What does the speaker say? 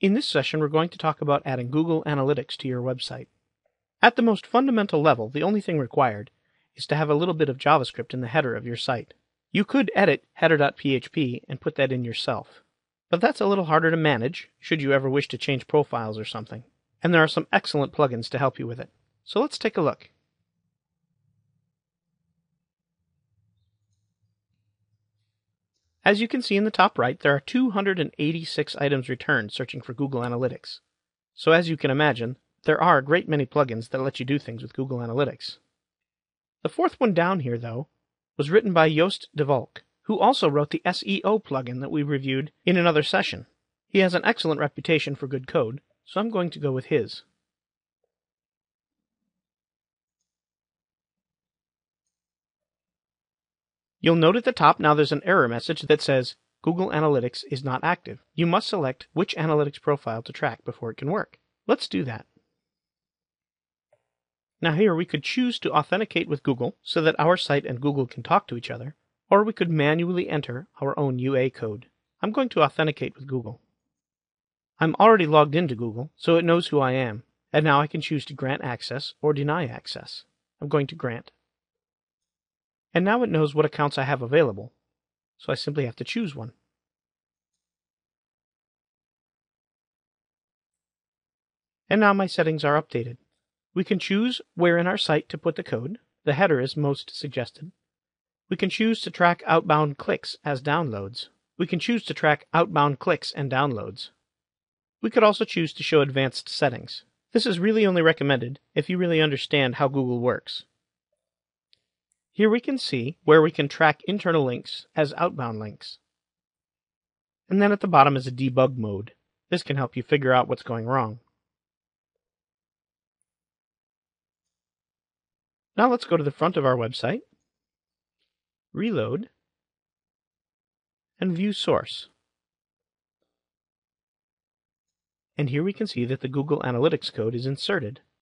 In this session, we're going to talk about adding Google Analytics to your website. At the most fundamental level, the only thing required is to have a little bit of JavaScript in the header of your site. You could edit header.php and put that in yourself, but that's a little harder to manage should you ever wish to change profiles or something. And there are some excellent plugins to help you with it. So let's take a look. As you can see in the top right, there are 286 items returned searching for Google Analytics. So as you can imagine, there are a great many plugins that let you do things with Google Analytics. The fourth one down here, though, was written by Joost de Valk, who also wrote the SEO plugin that we reviewed in another session. He has an excellent reputation for good code, so I'm going to go with his. You'll note at the top now there's an error message that says Google Analytics is not active. You must select which analytics profile to track before it can work. Let's do that. Now here we could choose to authenticate with Google so that our site and Google can talk to each other, or we could manually enter our own UA code. I'm going to authenticate with Google. I'm already logged into Google, so it knows who I am, and now I can choose to grant access or deny access. I'm going to grant. And now it knows what accounts I have available, so I simply have to choose one. And now my settings are updated. We can choose where in our site to put the code. The header is most suggested. We can choose to track outbound clicks as downloads. We can choose to track outbound clicks and downloads. We could also choose to show advanced settings. This is really only recommended if you really understand how Google works. Here we can see where we can track internal links as outbound links. And then at the bottom is a debug mode. This can help you figure out what's going wrong. Now let's go to the front of our website, reload, and view source. And here we can see that the Google Analytics code is inserted.